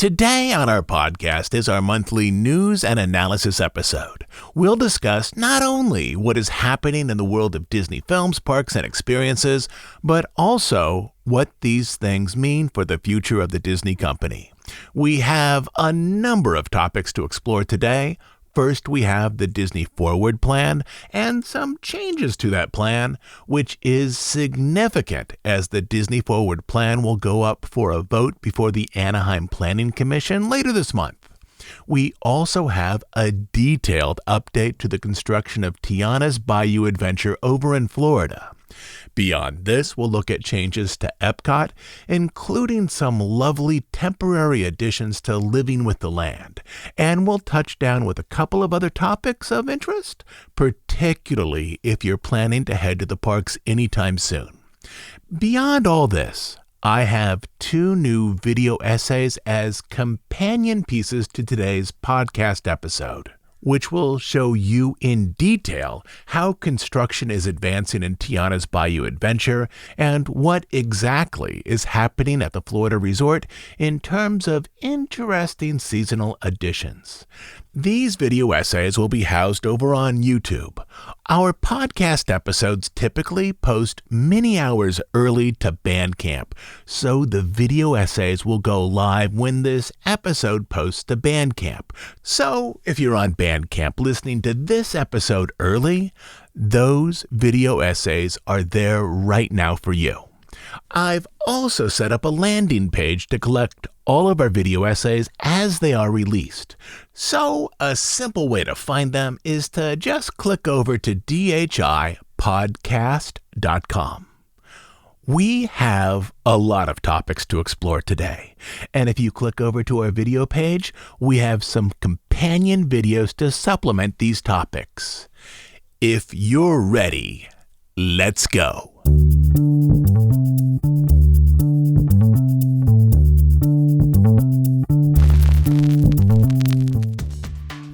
Today on our podcast is our monthly news and analysis episode. We'll discuss not only what is happening in the world of Disney films, parks, and experiences, but also what these things mean for the future of the Disney company. We have a number of topics to explore today. First, we have the Disney Forward plan and some changes to that plan, which is significant as the Disney Forward plan will go up for a vote before the Anaheim Planning Commission later this month. We also have a detailed update to the construction of Tiana's Bayou adventure over in Florida. Beyond this, we'll look at changes to EPCOT, including some lovely temporary additions to Living with the Land. And we'll touch down with a couple of other topics of interest, particularly if you're planning to head to the parks anytime soon. Beyond all this, I have two new video essays as companion pieces to today's podcast episode, which will show you in detail how construction is advancing in Tiana's Bayou adventure and what exactly is happening at the Florida resort in terms of interesting seasonal additions. These video essays will be housed over on YouTube. Our podcast episodes typically post many hours early to Bandcamp, so the video essays will go live when this episode posts to Bandcamp. So if you're on Bandcamp listening to this episode early, those video essays are there right now for you. I've also set up a landing page to collect all of our video essays as they are released. So a simple way to find them is to just click over to DHIpodcast.com. We have a lot of topics to explore today, and if you click over to our video page, we have some companion videos to supplement these topics. If you're ready, let's go.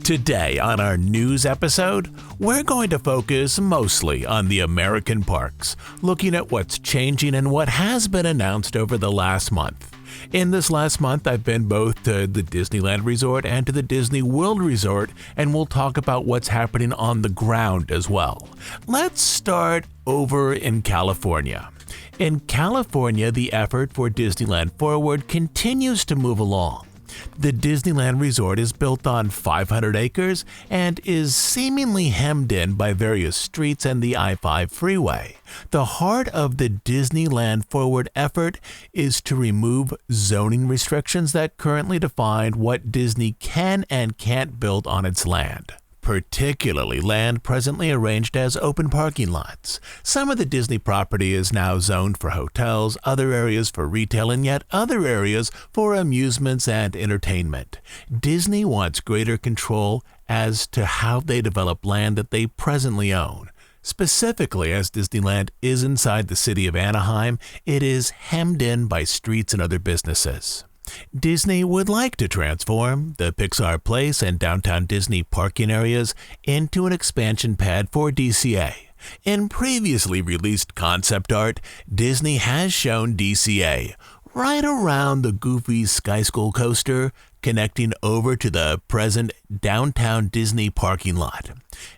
Today on our news episode, we're going to focus mostly on the American parks, looking at what's changing and what has been announced over the last month. In this last month, I've been both to the Disneyland Resort and to the Disney World Resort, and we'll talk about what's happening on the ground as well. Let's start over in California. In California, the effort for Disneyland Forward continues to move along. The Disneyland Resort is built on 500 acres and is seemingly hemmed in by various streets and the I-5 freeway. The heart of the Disneyland Forward effort is to remove zoning restrictions that currently define what Disney can and can't build on its land, particularly land presently arranged as open parking lots. Some of the Disney property is now zoned for hotels, other areas for retail, and yet other areas for amusements and entertainment. Disney wants greater control as to how they develop land that they presently own. Specifically, as Disneyland is inside the city of Anaheim, it is hemmed in by streets and other businesses. Disney would like to transform the Pixar Place and Downtown Disney parking areas into an expansion pad for DCA. In previously released concept art, Disney has shown DCA right around the Goofy Sky School coaster, connecting over to the present Downtown Disney parking lot.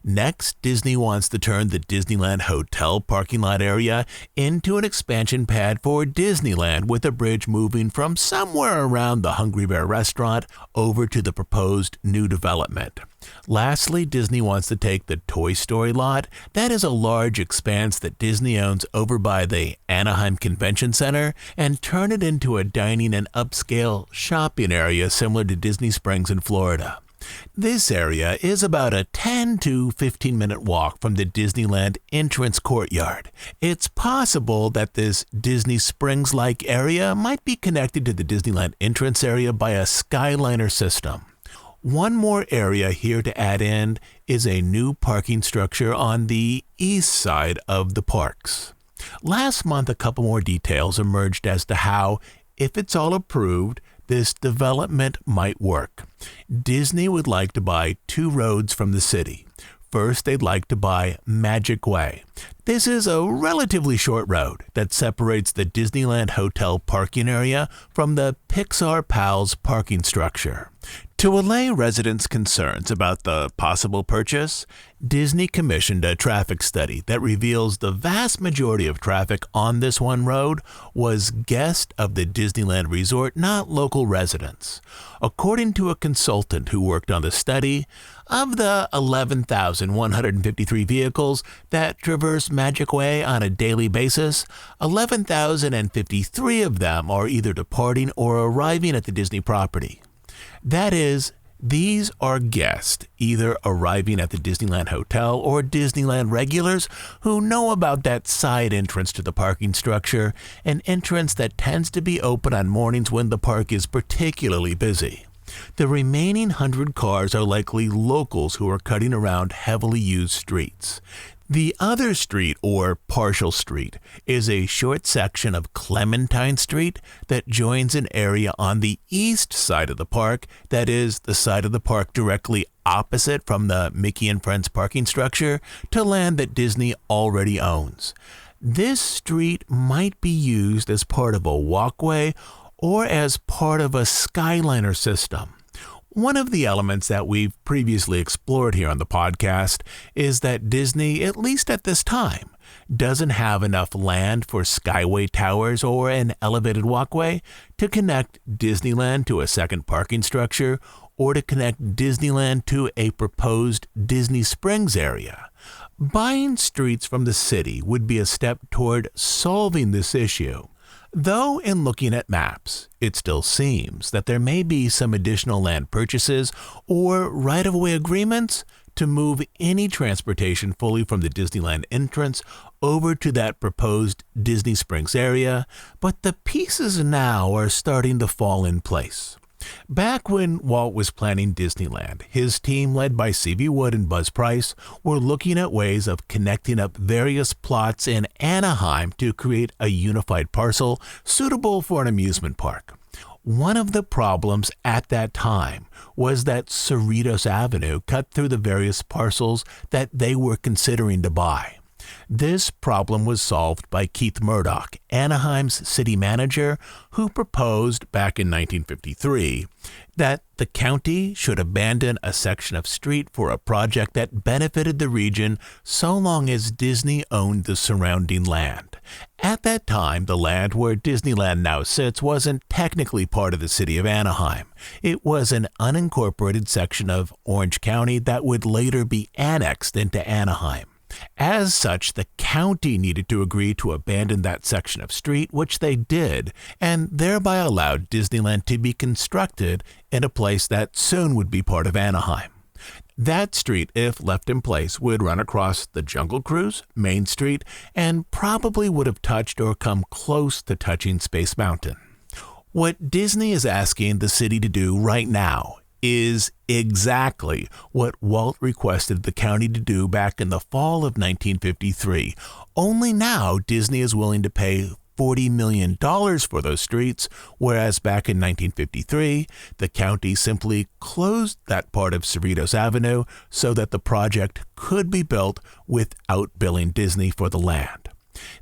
Next, Disney wants to turn the Disneyland Hotel parking lot area into an expansion pad for Disneyland, with a bridge moving from somewhere around the Hungry Bear restaurant over to the proposed new development. Lastly, Disney wants to take the Toy Story lot, that is a large expanse that Disney owns over by the Anaheim Convention Center, and turn it into a dining and upscale shopping area similar to Disney Springs in Florida. This area is about a 10 to 15 minute walk from the Disneyland entrance courtyard. It's possible that this Disney Springs-like area might be connected to the Disneyland entrance area by a Skyliner system. One more area here to add in is a new parking structure on the east side of the parks. Last month, a couple more details emerged as to how, if it's all approved, this development might work. Disney would like to buy 2 roads from the city. First, they'd like to buy Magic Way. This is a relatively short road that separates the Disneyland Hotel parking area from the Pixar Pals parking structure. To allay residents' concerns about the possible purchase, Disney commissioned a traffic study that reveals the vast majority of traffic on this one road was guests of the Disneyland Resort, not local residents. According to a consultant who worked on the study, of the 11,153 vehicles that traverse Magic Way on a daily basis, 11,053 of them are either departing or arriving at the Disney property. That is, these are guests either arriving at the Disneyland Hotel or Disneyland regulars who know about that side entrance to the parking structure, an entrance that tends to be open on mornings when the park is particularly busy. The remaining 100 cars are likely locals who are cutting around heavily used streets. The other street, or partial street, is a short section of Clementine Street that joins an area on the east side of the park, that is, the side of the park directly opposite from the Mickey and Friends parking structure, to land that Disney already owns. This street might be used as part of a walkway or as part of a Skyliner system. One of the elements that we've previously explored here on the podcast is that Disney, at least at this time, doesn't have enough land for skyway towers or an elevated walkway to connect Disneyland to a second parking structure or to connect Disneyland to a proposed Disney Springs area. Buying streets from the city would be a step toward solving this issue. Though in looking at maps, it still seems that there may be some additional land purchases or right-of-way agreements to move any transportation fully from the Disneyland entrance over to that proposed Disney Springs area, but the pieces now are starting to fall in place. Back when Walt was planning Disneyland, his team, led by C.V. Wood and Buzz Price, were looking at ways of connecting up various plots in Anaheim to create a unified parcel suitable for an amusement park. One of the problems at that time was that Cerritos Avenue cut through the various parcels that they were considering to buy. This problem was solved by Keith Murdoch, Anaheim's city manager, who proposed back in 1953 that the county should abandon a section of street for a project that benefited the region so long as Disney owned the surrounding land. At that time, the land where Disneyland now sits wasn't technically part of the city of Anaheim. It was an unincorporated section of Orange County that would later be annexed into Anaheim. As such, the county needed to agree to abandon that section of street, which they did, and thereby allowed Disneyland to be constructed in a place that soon would be part of Anaheim. That street, if left in place, would run across the Jungle Cruise, Main Street, and probably would have touched or come close to touching Space Mountain. What Disney is asking the city to do right now is exactly what Walt requested the county to do back in the fall of 1953. Only now Disney is willing to pay $40 million for those streets, whereas back in 1953, the county simply closed that part of Cerritos Avenue so that the project could be built without billing Disney for the land.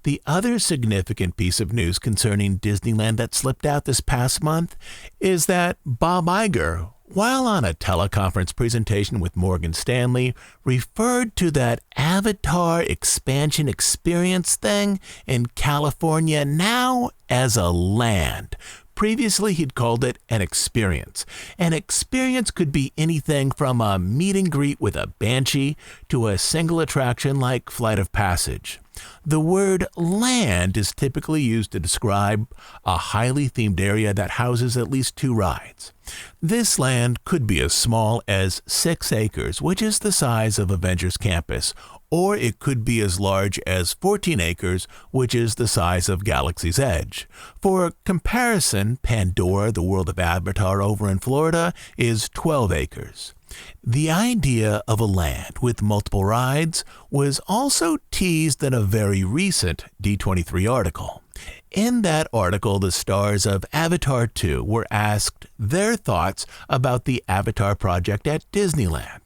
The other significant piece of news concerning Disneyland that slipped out this past month is that Bob Iger, while on a teleconference presentation with Morgan Stanley, referred to that Avatar expansion experience thing in California now as a land. Previously, he'd called it an experience. An experience could be anything from a meet and greet with a banshee to a single attraction like Flight of Passage. The word land is typically used to describe a highly themed area that houses at least 2 rides. This land could be as small as 6 acres, which is the size of Avengers Campus, or it could be as large as 14 acres, which is the size of Galaxy's Edge. For comparison, Pandora, the world of Avatar over in Florida, is 12 acres. The idea of a land with multiple rides was also teased in a very recent D23 article. In that article, the stars of Avatar 2 were asked their thoughts about the Avatar project at Disneyland.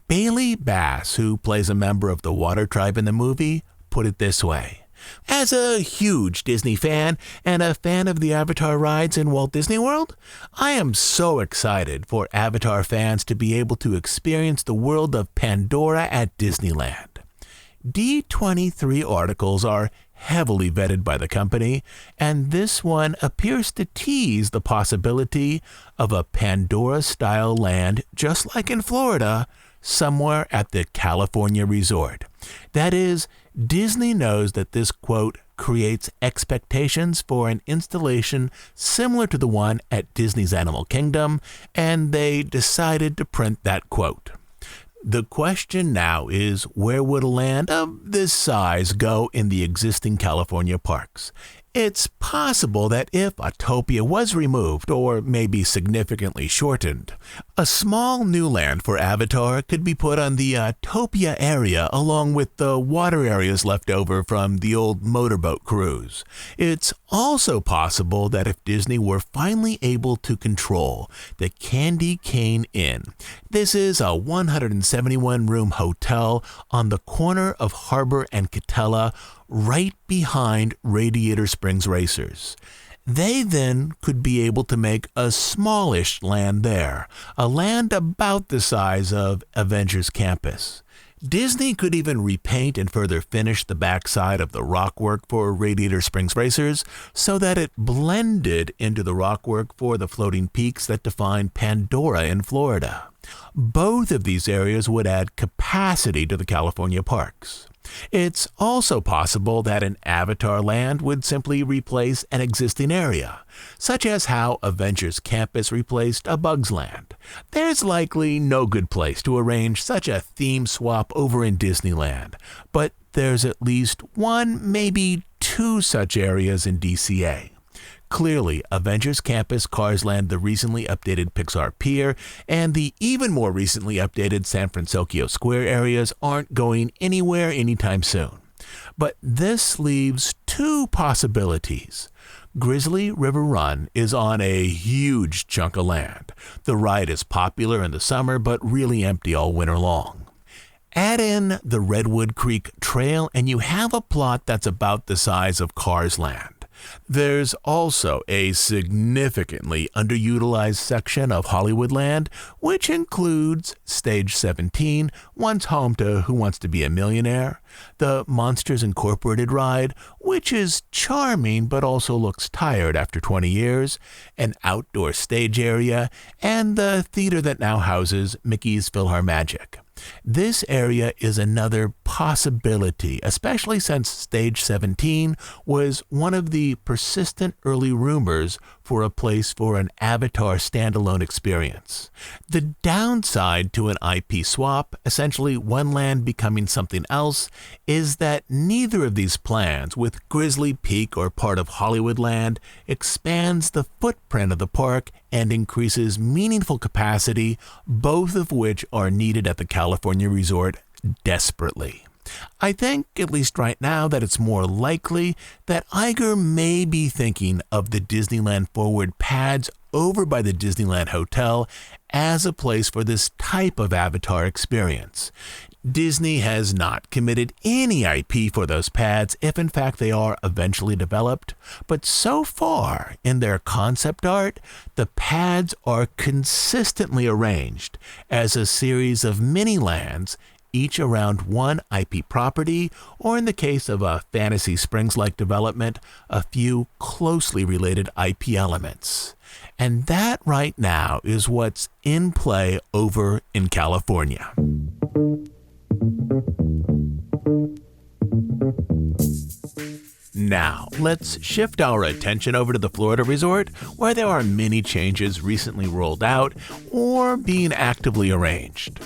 Bailey Bass, who plays a member of the Water Tribe in the movie, put it this way. As a huge Disney fan and a fan of the Avatar rides in Walt Disney World, I am so excited for Avatar fans to be able to experience the world of Pandora at Disneyland. D23 articles are heavily vetted by the company, and this one appears to tease the possibility of a Pandora-style land just like in Florida, somewhere at the California resort. That is, Disney knows that this, quote, creates expectations for an installation similar to the one at Disney's Animal Kingdom, and they decided to print that quote. The question now is, where would a land of this size go in the existing California parks? It's possible that if Autopia was removed, or maybe significantly shortened, a small new land for Avatar could be put on the Autopia area along with the water areas left over from the old motorboat cruise. It's also possible that if Disney were finally able to control the Candy Cane Inn, this is a 171-room hotel on the corner of Harbor and Catella, right behind Radiator Springs Racers. They then could be able to make a smallish land there, a land about the size of Avengers Campus. Disney could even repaint and further finish the backside of the rockwork for Radiator Springs Racers so that it blended into the rockwork for the floating peaks that define Pandora in Florida. Both of these areas would add capacity to the California parks. It's also possible that an Avatar land would simply replace an existing area, such as how Avengers Campus replaced a Bugs Land. There's likely no good place to arrange such a theme swap over in Disneyland, but there's at least one, maybe two such areas in DCA. Clearly, Avengers Campus, Cars Land, the recently updated Pixar Pier, and the even more recently updated San Francisco Square areas aren't going anywhere anytime soon. But this leaves two possibilities. Grizzly River Run is on a huge chunk of land. The ride is popular in the summer, but really empty all winter long. Add in the Redwood Creek Trail, and you have a plot that's about the size of Cars Land. There's also a significantly underutilized section of Hollywoodland, which includes Stage 17, once home to Who Wants to Be a Millionaire, the Monsters Incorporated ride, which is charming but also looks tired after 20 years, an outdoor stage area, and the theater that now houses Mickey's PhilharMagic. This area is another possibility, especially since Stage 17 was one of the persistent early rumors for a place for an Avatar standalone experience. The downside to an IP swap, essentially one land becoming something else, is that neither of these plans, with Grizzly Peak or part of Hollywoodland, expands the footprint of the park and increases meaningful capacity, both of which are needed at the California resort desperately. I think, at least right now, that it's more likely that Iger may be thinking of the Disneyland Forward pads over by the Disneyland Hotel as a place for this type of Avatar experience. Disney has not committed any IP for those pads if in fact they are eventually developed, but so far in their concept art, the pads are consistently arranged as a series of mini lands, each around one IP property, or in the case of a Fantasy Springs-like development, a few closely related IP elements. And that right now is what's in play over in California. Now, let's shift our attention over to the Florida resort, where there are many changes recently rolled out or being actively arranged.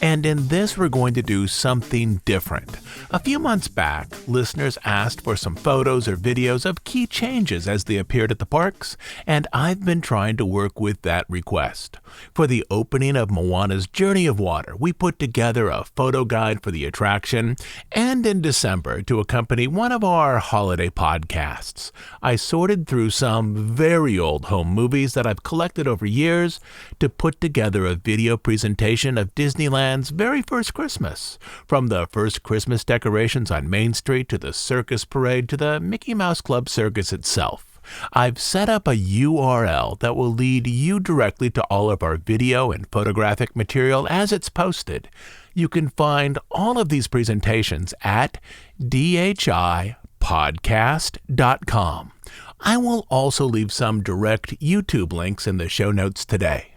And in this, we're going to do something different. A few months back, listeners asked for some photos or videos of key changes as they appeared at the parks, and I've been trying to work with that request. For the opening of Moana's Journey of Water, we put together a photo guide for the attraction, and in December, to accompany one of our holiday podcasts, I sorted through some very old home movies that I've collected over years to put together a video presentation of Disneyland Disneyland's very first Christmas. From the first Christmas decorations on Main Street to the circus parade to the Mickey Mouse Club circus itself, I've set up a URL that will lead you directly to all of our video and photographic material as it's posted. You can find all of these presentations at dhipodcast.com. I will also leave some direct YouTube links in the show notes today.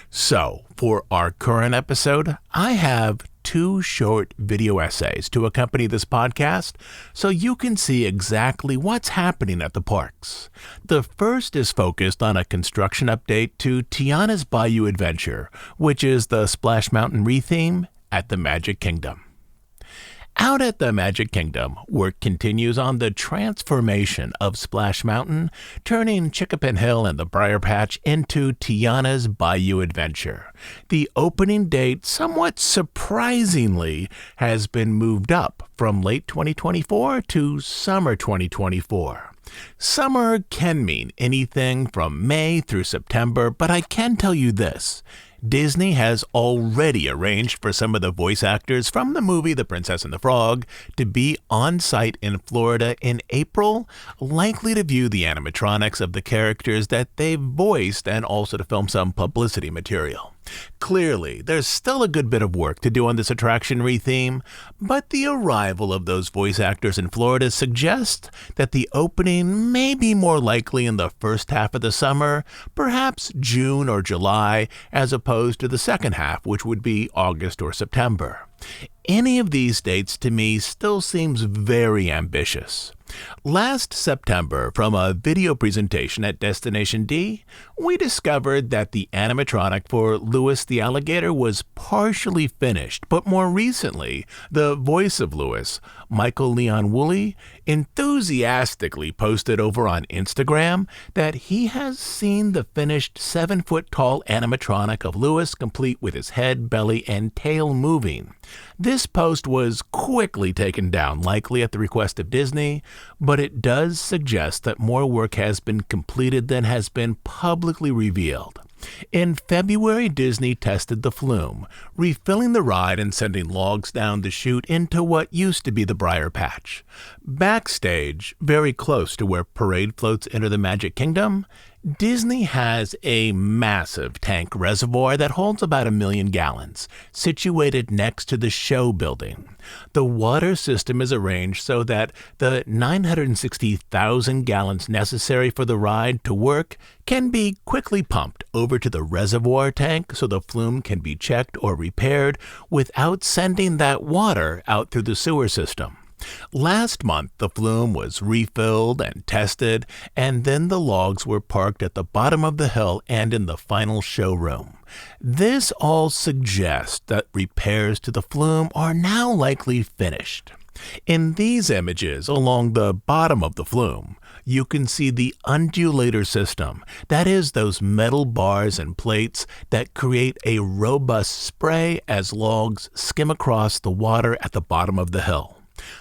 So, for our current episode, I have 2 short video essays to accompany this podcast so you can see exactly what's happening at the parks. The first is focused on a construction update to Tiana's Bayou Adventure, which is the Splash Mountain retheme at the Magic Kingdom. Out at the Magic Kingdom, work continues on the transformation of Splash Mountain, turning Chickapin Hill and the Briar Patch into Tiana's Bayou Adventure. The opening date, somewhat surprisingly, has been moved up from late 2024 to summer 2024. Summer can mean anything from May through September, but I can tell you this. Disney has already arranged for some of the voice actors from the movie The Princess and the Frog to be on site in Florida in April, likely to view the animatronics of the characters that they've voiced and also to film some publicity material. Clearly, there's still a good bit of work to do on this attraction retheme, but the arrival of those voice actors in Florida suggests that the opening may be more likely in the first half of the summer, perhaps June or July, as opposed to the second half, which would be August or September. Any of these dates to me still seems very ambitious. Last September, from a video presentation at Destination D, we discovered that the animatronic for Louis the Alligator was partially finished, but more recently, the voice of Louis, Michael Leon Woolley, enthusiastically posted over on Instagram that he has seen the finished 7-foot-tall animatronic of Louis complete with his head, belly, and tail moving. This post was quickly taken down, likely at the request of Disney, but it does suggest that more work has been completed than has been publicly revealed. In February, Disney tested the flume, refilling the ride and sending logs down the chute into what used to be the Briar Patch. Backstage, very close to where parade floats enter the Magic Kingdom, Disney has a massive tank reservoir that holds about 1 million gallons, situated next to the show building. The water system is arranged so that the 960,000 gallons necessary for the ride to work can be quickly pumped over to the reservoir tank so the flume can be checked or repaired without sending that water out through the sewer system. Last month, the flume was refilled and tested, and then the logs were parked at the bottom of the hill and in the final showroom. This all suggests that repairs to the flume are now likely finished. In these images along the bottom of the flume, you can see the undulator system, that is, those metal bars and plates that create a robust spray as logs skim across the water at the bottom of the hill.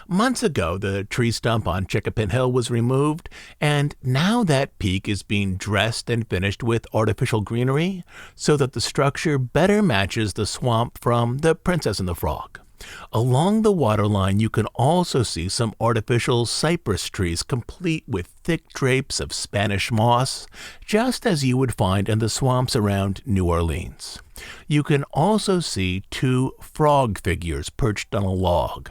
Months ago, the tree stump on Chickapin Hill was removed, and now that peak is being dressed and finished with artificial greenery so that the structure better matches the swamp from The Princess and the Frog. Along the waterline, you can also see some artificial cypress trees complete with thick drapes of Spanish moss, just as you would find in the swamps around New Orleans. You can also see 2 frog figures perched on a log.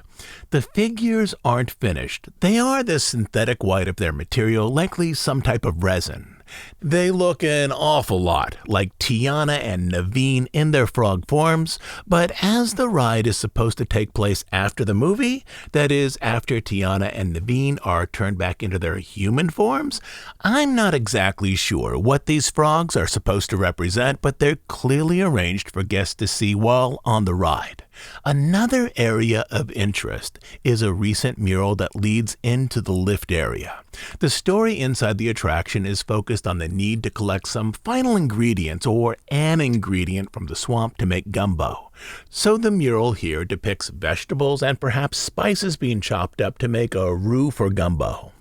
The figures aren't finished. They are the synthetic white of their material, likely some type of resin. They look an awful lot like Tiana and Naveen in their frog forms, but as the ride is supposed to take place after the movie, that is, after Tiana and Naveen are turned back into their human forms, I'm not exactly sure what these frogs are supposed to represent, but they're clearly arranged for guests to see while on the ride. Another area of interest is a recent mural that leads into the lift area. The story inside the attraction is focused on the need to collect some final ingredients or an ingredient from the swamp to make gumbo. So the mural here depicts vegetables and perhaps spices being chopped up to make a roux for gumbo.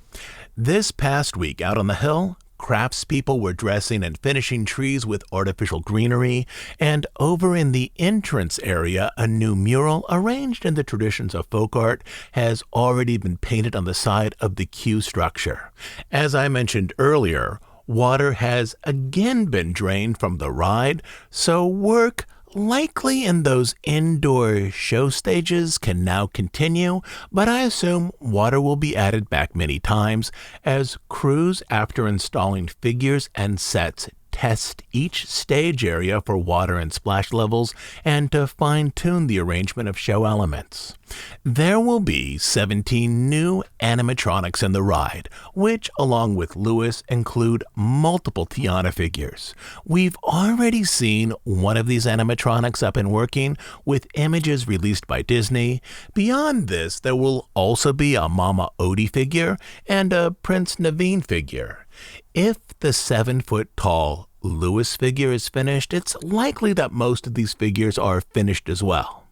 This past week out on the hill, craftspeople were dressing and finishing trees with artificial greenery, and over in the entrance area, a new mural arranged in the traditions of folk art has already been painted on the side of the queue structure. As I mentioned earlier, water has again been drained from the ride, so work likely in those indoor show stages can now continue, but I assume water will be added back many times as crews, after installing figures and sets, test each stage area for water and splash levels and to fine-tune the arrangement of show elements. There will be 17 new animatronics in the ride, which, along with Lewis, include multiple Tiana figures. We've already seen one of these animatronics up and working with images released by Disney. Beyond this, there will also be a Mama Odie figure and a Prince Naveen figure. If the 7-foot-tall Lewis figure is finished, it's likely that most of these figures are finished as well.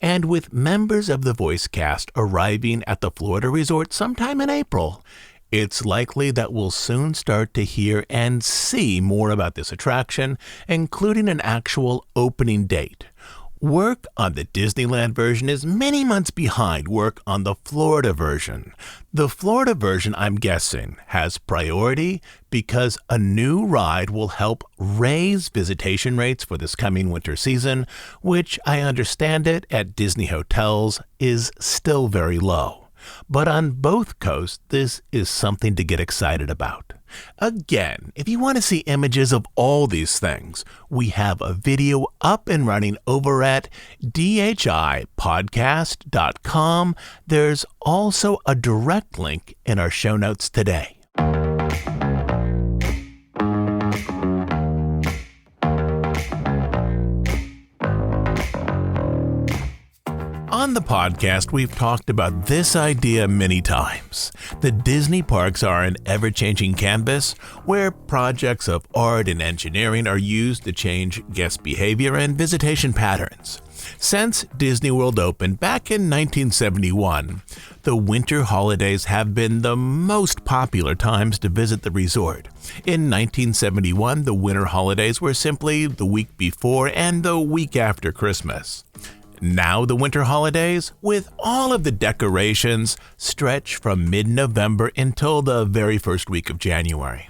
And with members of the voice cast arriving at the Florida resort sometime in April, it's likely that we'll soon start to hear and see more about this attraction, including an actual opening date. Work on the Disneyland version is many months behind work on the Florida version. The Florida version, I'm guessing, has priority because a new ride will help raise visitation rates for this coming winter season, which I understand it at Disney hotels is still very low. But on both coasts, this is something to get excited about. Again, if you want to see images of all these things, we have a video up and running over at DHIpodcast.com. There's also a direct link in our show notes today. On the podcast, we've talked about this idea many times. The Disney parks are an ever-changing canvas where projects of art and engineering are used to change guest behavior and visitation patterns. Since Disney World opened back in 1971, the winter holidays have been the most popular times to visit the resort. In 1971, the winter holidays were simply the week before and the week after Christmas. Now the winter holidays, with all of the decorations, stretch from mid-November until the very first week of January.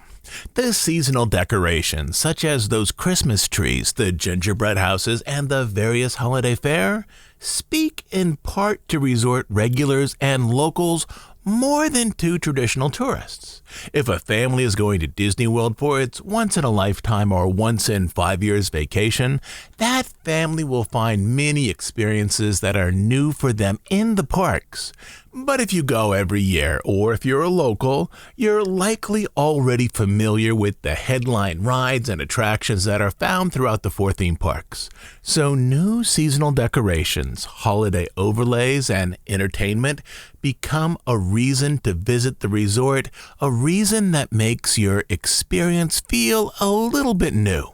The seasonal decorations, such as those Christmas trees, the gingerbread houses, and the various holiday fare, speak in part to resort regulars and locals more than to traditional tourists. If a family is going to Disney World for its once-in-a-lifetime or once-in-5 years vacation, that family will find many experiences that are new for them in the parks. But if you go every year, or if you're a local, you're likely already familiar with the headline rides and attractions that are found throughout the 4 theme parks. So new seasonal decorations, holiday overlays, and entertainment become a reason to visit the resort, a reason that makes your experience feel a little bit new.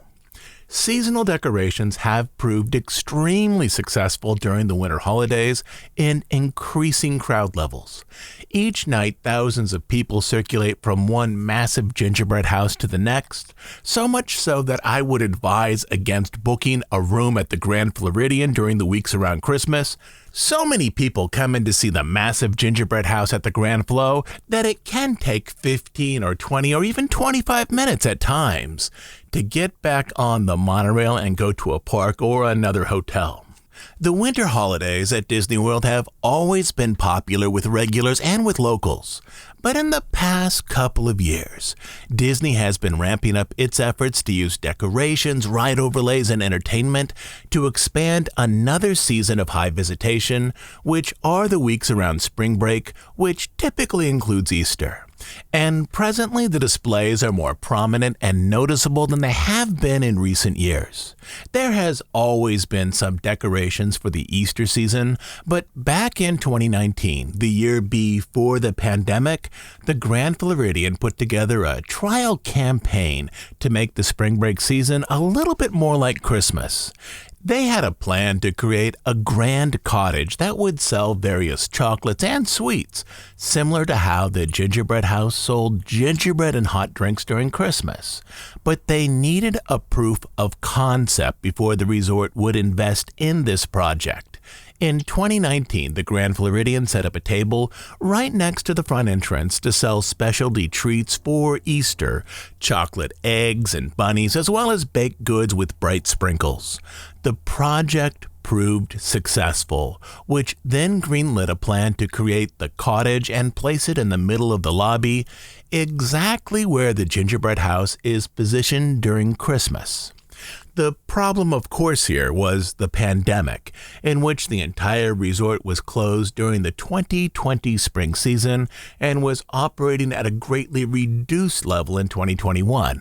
Seasonal decorations have proved extremely successful during the winter holidays in increasing crowd levels. Each night, thousands of people circulate from one massive gingerbread house to the next, so much so that I would advise against booking a room at the Grand Floridian during the weeks around Christmas. So many people come in to see the massive gingerbread house at the Grand Flo that it can take 15 or 20 or even 25 minutes at times to get back on the monorail and go to a park or another hotel. The winter holidays at Disney World have always been popular with regulars and with locals. But in the past couple of years, Disney has been ramping up its efforts to use decorations, ride overlays, and entertainment to expand another season of high visitation, which are the weeks around spring break, which typically includes Easter. And presently, the displays are more prominent and noticeable than they have been in recent years. There has always been some decorations for the Easter season, but back in 2019, the year before the pandemic, the Grand Floridian put together a trial campaign to make the spring break season a little bit more like Christmas. They had a plan to create a grand cottage that would sell various chocolates and sweets, similar to how the gingerbread house sold gingerbread and hot drinks during Christmas. But they needed a proof of concept before the resort would invest in this project. In 2019, the Grand Floridian set up a table right next to the front entrance to sell specialty treats for Easter, chocolate eggs and bunnies, as well as baked goods with bright sprinkles. The project proved successful, which then greenlit a plan to create the cottage and place it in the middle of the lobby, exactly where the gingerbread house is positioned during Christmas. The problem, of course, here was the pandemic, in which the entire resort was closed during the 2020 spring season and was operating at a greatly reduced level in 2021.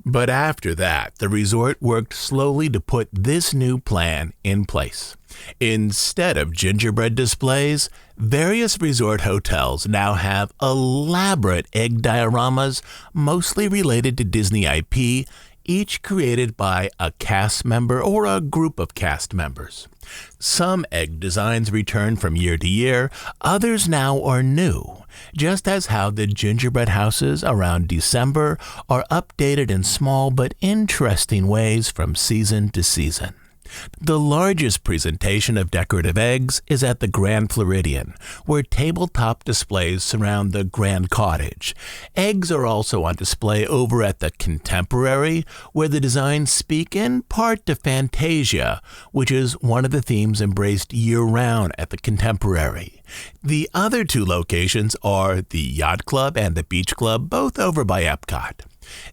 But after that, the resort worked slowly to put this new plan in place. Instead of gingerbread displays, various resort hotels now have elaborate egg dioramas, mostly related to Disney IP, each created by a cast member or a group of cast members. Some egg designs return from year to year, others now are new, just as how the gingerbread houses around December are updated in small but interesting ways from season to season. The largest presentation of decorative eggs is at the Grand Floridian, where tabletop displays surround the Grand Cottage. Eggs are also on display over at the Contemporary, where the designs speak in part to Fantasia, which is one of the themes embraced year-round at the Contemporary. The other two locations are the Yacht Club and the Beach Club, both over by EPCOT.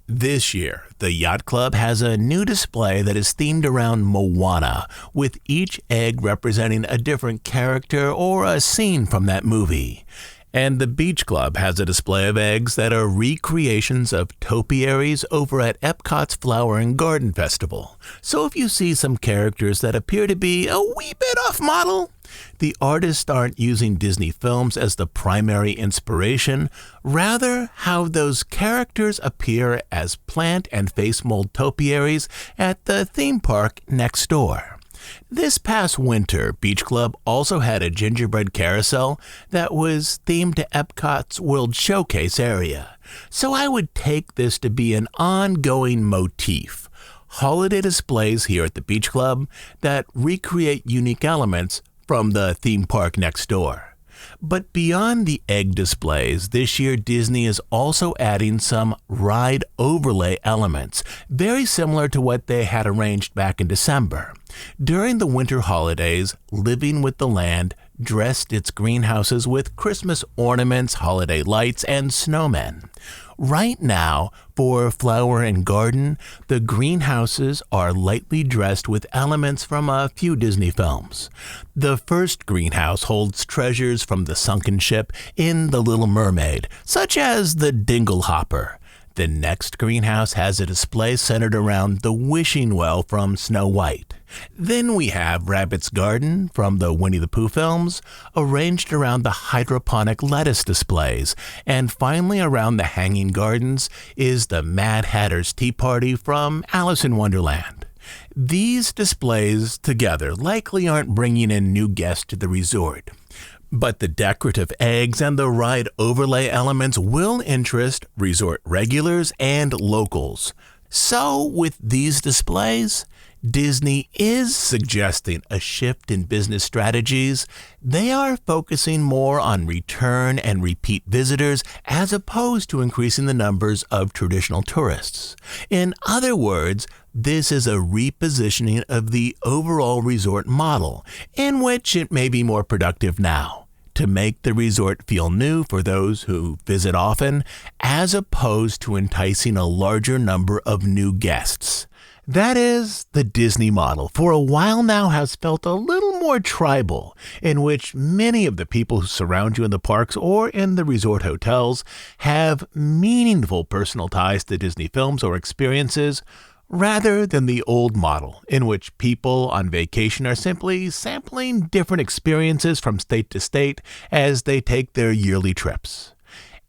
This year, the Yacht Club has a new display that is themed around Moana, with each egg representing a different character or a scene from that movie. And the Beach Club has a display of eggs that are recreations of topiaries over at Epcot's Flower and Garden Festival. So if you see some characters that appear to be a wee bit off model, the artists aren't using Disney films as the primary inspiration, rather how those characters appear as plant and face mold topiaries at the theme park next door. This past winter, Beach Club also had a gingerbread carousel that was themed to Epcot's World Showcase area. So I would take this to be an ongoing motif. Holiday displays here at the Beach Club that recreate unique elements from the theme park next door. But beyond the egg displays, this year Disney is also adding some ride overlay elements, very similar to what they had arranged back in December. During the winter holidays, Living with the Land dressed its greenhouses with Christmas ornaments, holiday lights, and snowmen. Right now, for Flower and Garden, the greenhouses are lightly dressed with elements from a few Disney films. The first greenhouse holds treasures from the sunken ship in The Little Mermaid, such as the Dingle Hopper. The next greenhouse has a display centered around the wishing well from Snow White. Then we have Rabbit's Garden from the Winnie the Pooh films, arranged around the hydroponic lettuce displays. And finally around the hanging gardens is the Mad Hatter's Tea Party from Alice in Wonderland. These displays together likely aren't bringing in new guests to the resort. But the decorative eggs and the ride overlay elements will interest resort regulars and locals. So with these displays, Disney is suggesting a shift in business strategies. They are focusing more on return and repeat visitors as opposed to increasing the numbers of traditional tourists. In other words, this is a repositioning of the overall resort model, in which it may be more productive now, to make the resort feel new for those who visit often, as opposed to enticing a larger number of new guests. That is, the Disney model for a while now has felt a little more tribal, in which many of the people who surround you in the parks or in the resort hotels have meaningful personal ties to Disney films or experiences, rather than the old model, in which people on vacation are simply sampling different experiences from state to state as they take their yearly trips.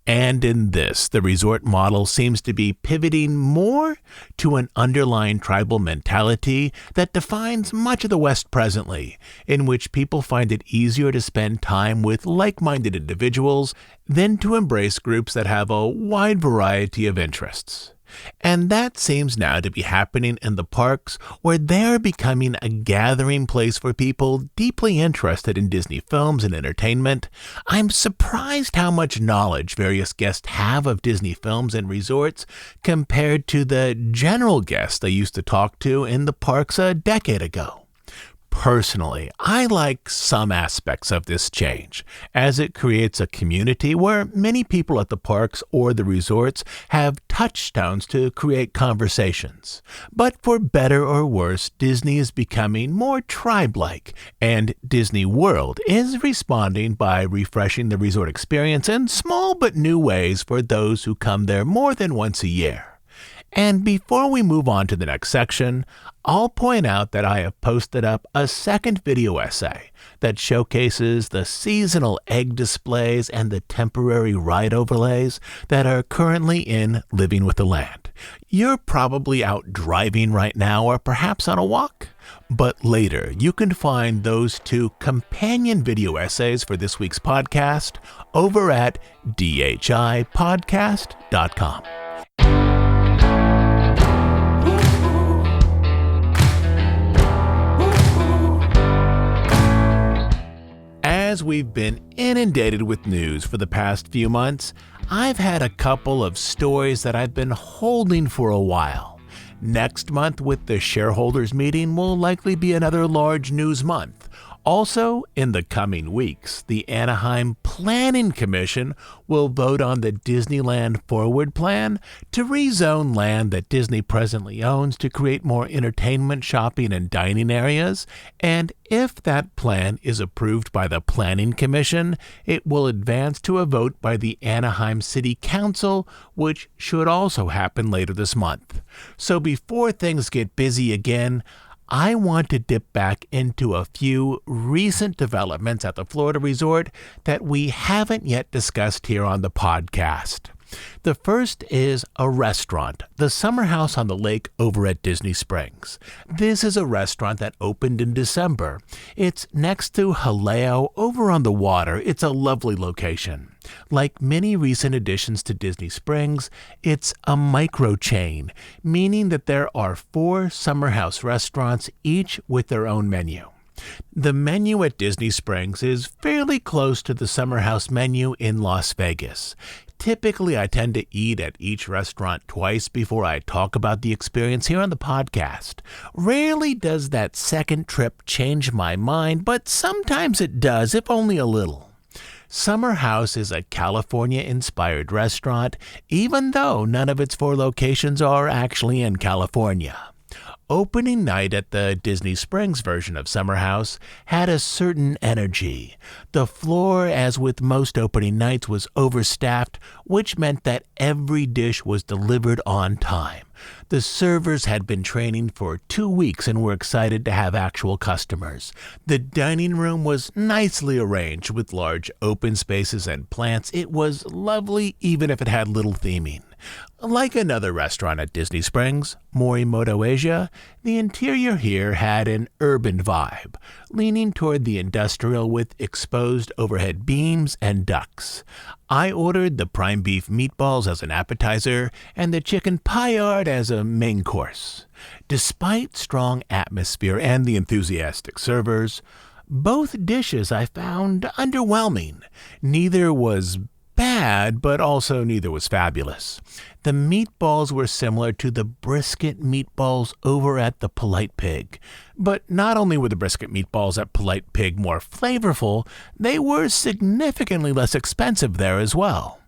And in this, the resort model seems to be pivoting more to an underlying tribal mentality that defines much of the West presently, in which people find it easier to spend time with like-minded individuals than to embrace groups that have a wide variety of interests. And that seems now to be happening in the parks, where they are becoming a gathering place for people deeply interested in Disney films and entertainment. I'm surprised how much knowledge various guests have of Disney films and resorts compared to the general guests I used to talk to in the parks a decade ago. Personally, I like some aspects of this change, as it creates a community where many people at the parks or the resorts have touchstones to create conversations. But for better or worse, Disney is becoming more tribe-like, and Disney World is responding by refreshing the resort experience in small but new ways for those who come there more than once a year. And before we move on to the next section, I'll point out that I have posted up a second video essay that showcases the seasonal egg displays and the temporary ride overlays that are currently in Living with the Land. You're probably out driving right now or perhaps on a walk. But later, you can find those two companion video essays for this week's podcast over at DHIpodcast.com. As we've been inundated with news for the past few months, I've had a couple of stories that I've been holding for a while. Next month, with the shareholders meeting, will likely be another large news month. Also, in the coming weeks, the Anaheim Planning Commission will vote on the Disneyland Forward plan to rezone land that Disney presently owns to create more entertainment, shopping, and dining areas. And if that plan is approved by the Planning Commission, it will advance to a vote by the Anaheim City Council, which should also happen later this month. So before things get busy again, I want to dip back into a few recent developments at the Florida resort that we haven't yet discussed here on the podcast. The first is a restaurant, the Summerhouse on the Lake over at Disney Springs. This is a restaurant that opened in December. It's next to Haleo over on the water. It's a lovely location. Like many recent additions to Disney Springs, it's a micro chain, meaning that there are 4 Summerhouse restaurants, each with their own menu. The menu at Disney Springs is fairly close to the Summerhouse menu in Las Vegas. Typically, I tend to eat at each restaurant twice before I talk about the experience here on the podcast. Rarely does that second trip change my mind, but sometimes it does, if only a little. Summerhouse is a California-inspired restaurant, even though none of its 4 locations are actually in California. Opening night at the Disney Springs version of Summerhouse had a certain energy. The floor, as with most opening nights, was overstaffed, which meant that every dish was delivered on time. The servers had been training for 2 weeks and were excited to have actual customers. The dining room was nicely arranged with large open spaces and plants. It was lovely, even if it had little theming. Like another restaurant at Disney Springs, Morimoto Asia, the interior here had an urban vibe, leaning toward the industrial with exposed overhead beams and ducts. I ordered the prime beef meatballs as an appetizer and the chicken paillard as a main course. Despite strong atmosphere and the enthusiastic servers, both dishes I found underwhelming. Neither was bad, but also neither was fabulous. The meatballs were similar to the brisket meatballs over at the Polite Pig. But not only were the brisket meatballs at Polite Pig more flavorful, they were significantly less expensive there as well.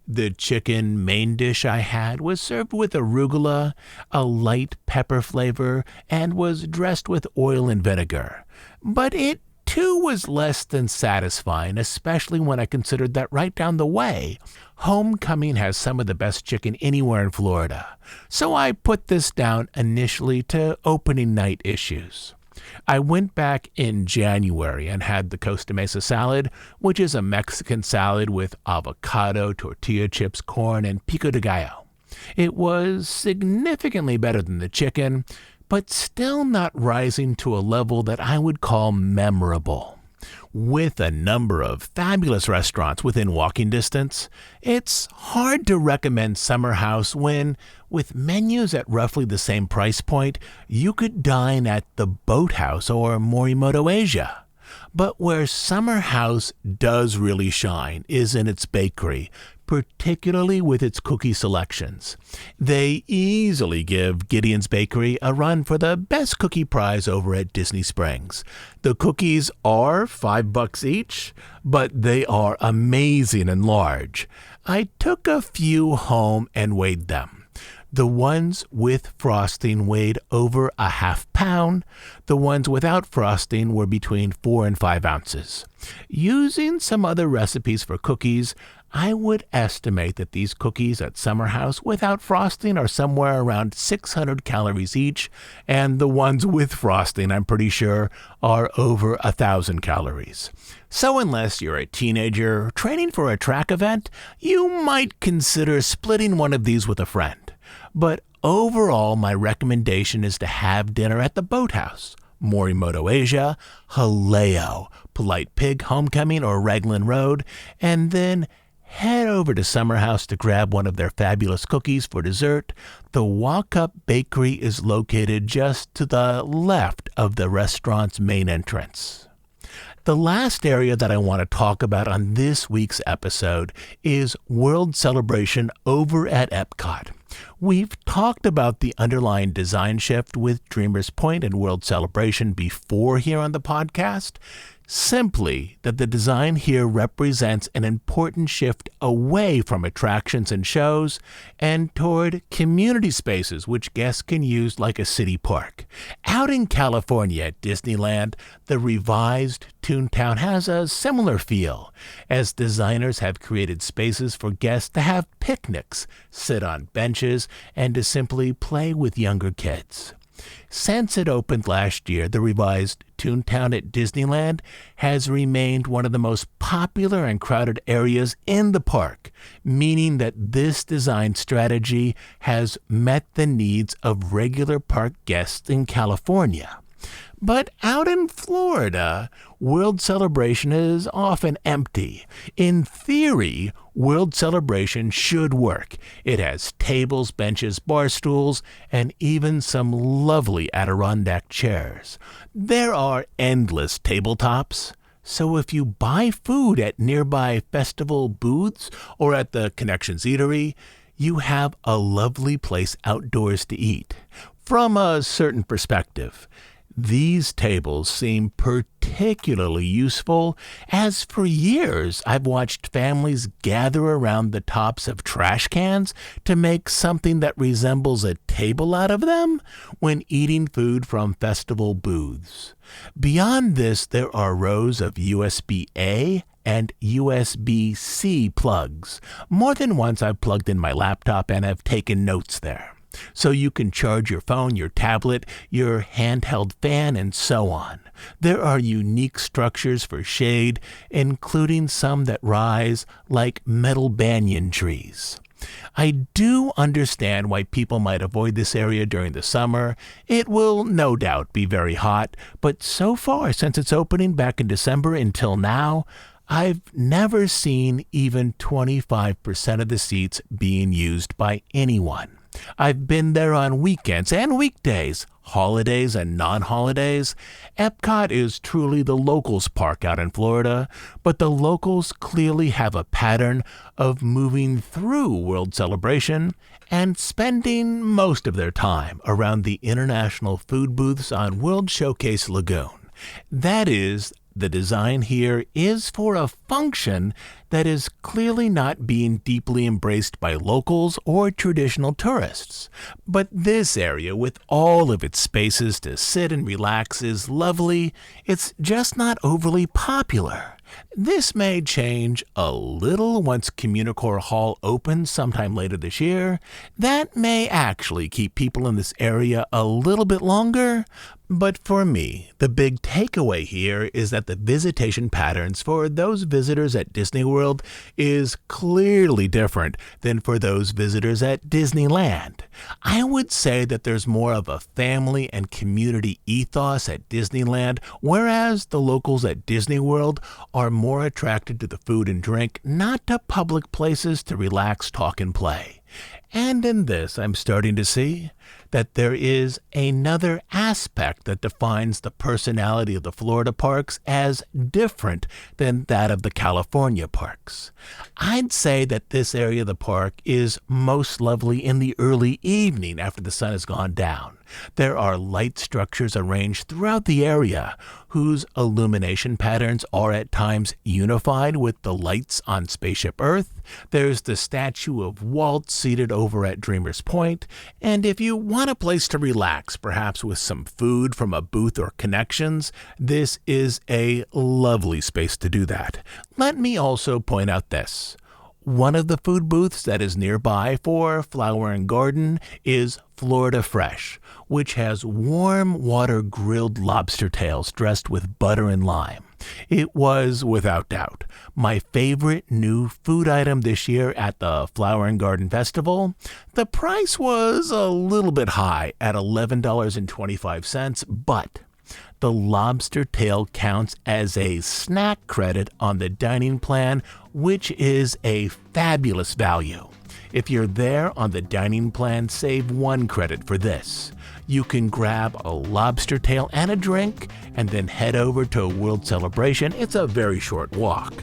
The chicken main dish I had was served with arugula, a light pepper flavor, and was dressed with oil and vinegar. But it too was less than satisfying, especially when I considered that right down the way, Homecoming has some of the best chicken anywhere in Florida. So I put this down initially to opening night issues. I went back in January and had the Costa Mesa salad, which is a Mexican salad with avocado, tortilla chips, corn, and pico de gallo. It was significantly better than the chicken, but still not rising to a level that I would call memorable. With a number of fabulous restaurants within walking distance, it's hard to recommend Summerhouse when, with menus at roughly the same price point, you could dine at the Boathouse or Morimoto Asia. But where Summerhouse does really shine is in its bakery, particularly with its cookie selections. They easily give Gideon's Bakery a run for the best cookie prize over at Disney Springs. The cookies are $5 each, but they are amazing and large. I took a few home and weighed them. The ones with frosting weighed over a half pound. The ones without frosting were between 4 and 5 ounces. Using some other recipes for cookies, I would estimate that these cookies at Summerhouse without frosting are somewhere around 600 calories each, and the ones with frosting, I'm pretty sure, are over 1,000 calories. So unless you're a teenager training for a track event, you might consider splitting one of these with a friend. But overall, my recommendation is to have dinner at the Boathouse, Morimoto Asia, Haleo, Polite Pig Homecoming or Raglan Road, and then head over to Summerhouse to grab one of their fabulous cookies for dessert. The Walk-Up Bakery is located just to the left of the restaurant's main entrance. The last area that I want to talk about on this week's episode is World Celebration over at EPCOT. We've talked about the underlying design shift with Dreamers Point and World Celebration before here on the podcast. Simply that the design here represents an important shift away from attractions and shows and toward community spaces which guests can use like a city park. Out in California at Disneyland, the revised Toontown has a similar feel, as designers have created spaces for guests to have picnics, sit on benches, and to simply play with younger kids. Since it opened last year, the revised Toontown at Disneyland has remained one of the most popular and crowded areas in the park, meaning that this design strategy has met the needs of regular park guests in California. But out in Florida, World Celebration is often empty. In theory, World Celebration should work. It has tables, benches, bar stools, and even some lovely Adirondack chairs. There are endless tabletops. So if you buy food at nearby festival booths or at the Connections Eatery, you have a lovely place outdoors to eat. From a certain perspective, these tables seem particularly useful, as for years I've watched families gather around the tops of trash cans to make something that resembles a table out of them when eating food from festival booths. Beyond this, there are rows of USB-A and USB-C plugs. More than once I've plugged in my laptop and have taken notes there. So you can charge your phone, your tablet, your handheld fan, and so on. There are unique structures for shade, including some that rise like metal banyan trees. I do understand why people might avoid this area during the summer. It will no doubt be very hot, but so far since its opening back in December until now, I've never seen even 25% of the seats being used by anyone. I've been there on weekends and weekdays, holidays and non-holidays. EPCOT is truly the locals' park out in Florida, but the locals clearly have a pattern of moving through World Celebration and spending most of their time around the international food booths on World Showcase Lagoon. That is, the design here is for a function that is clearly not being deeply embraced by locals or traditional tourists. But this area, with all of its spaces to sit and relax, is lovely. It's just not overly popular. This may change a little once Communicore Hall opens sometime later this year. That may actually keep people in this area a little bit longer, But for me, the big takeaway here is that the visitation patterns for those visitors at Disney World is clearly different than for those visitors at Disneyland. I would say that there's more of a family and community ethos at Disneyland, whereas the locals at Disney World are more attracted to the food and drink, not to public places to relax, talk, and play. And in this, I'm starting to see that there is another aspect that defines the personality of the Florida parks as different than that of the California parks. I'd say that this area of the park is most lovely in the early evening after the sun has gone down. There are light structures arranged throughout the area whose illumination patterns are at times unified with the lights on Spaceship Earth. There's the statue of Walt seated over at Dreamer's Point, and if you want a place to relax, perhaps with some food from a booth or connections, this is a lovely space to do that. Let me also point out this. One of the food booths that is nearby for Flower and Garden is Florida Fresh, which has warm water grilled lobster tails dressed with butter and lime. It was, without doubt, my favorite new food item this year at the Flower and Garden Festival. The price was a little bit high at $11.25, but the lobster tail counts as a snack credit on the dining plan, which is a fabulous value. If you're there on the dining plan, save 1 credit for this. You can grab a lobster tail and a drink, and then head over to a World Celebration. It's a very short walk.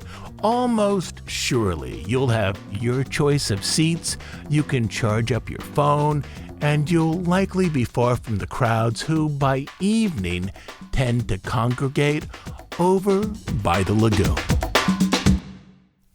Almost surely you'll have your choice of seats, you can charge up your phone, and you'll likely be far from the crowds who, by evening, tend to congregate over by the lagoon.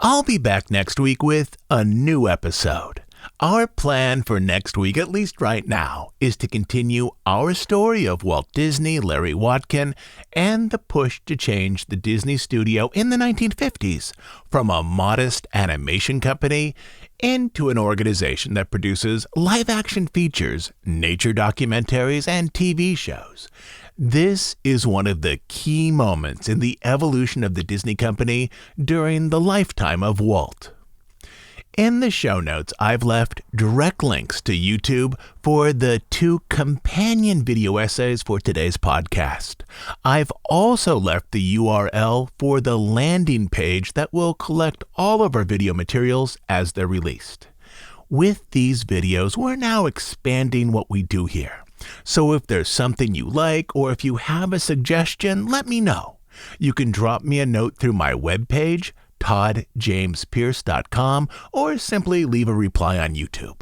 I'll be back next week with a new episode. Our plan for next week, at least right now, is to continue our story of Walt Disney, Larry Watkin, and the push to change the Disney studio in the 1950s from a modest animation company into an organization that produces live-action features, nature documentaries, and TV shows. This is one of the key moments in the evolution of the Disney company during the lifetime of Walt. In the show notes, I've left direct links to YouTube for the 2 companion video essays for today's podcast. I've also left the URL for the landing page that will collect all of our video materials as they're released. With these videos, we're now expanding what we do here. So if there's something you like, or if you have a suggestion, let me know. You can drop me a note through my webpage, toddjamespierce.com, or simply leave a reply on YouTube.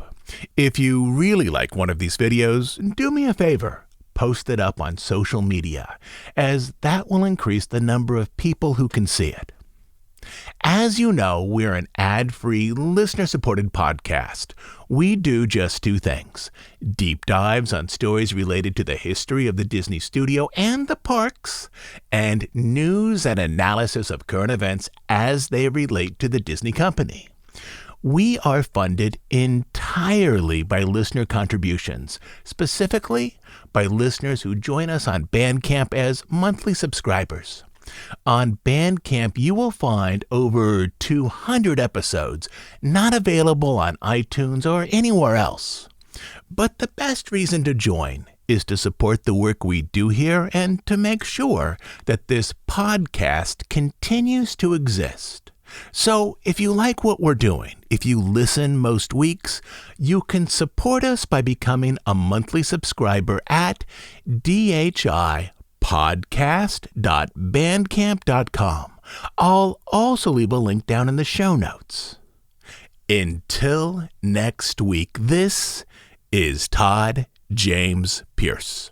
If you really like one of these videos, do me a favor, post it up on social media, as that will increase the number of people who can see it. As you know, we're an ad-free, listener-supported podcast. We do just 2 things: deep dives on stories related to the history of the Disney studio and the parks, and news and analysis of current events as they relate to the Disney company. We are funded entirely by listener contributions, specifically by listeners who join us on Bandcamp as monthly subscribers. On Bandcamp, you will find over 200 episodes not available on iTunes or anywhere else. But the best reason to join is to support the work we do here and to make sure that this podcast continues to exist. So if you like what we're doing, if you listen most weeks, you can support us by becoming a monthly subscriber at dhipodcast.bandcamp.com. I'll also leave a link down in the show notes. Until next week, this is Todd James Pierce.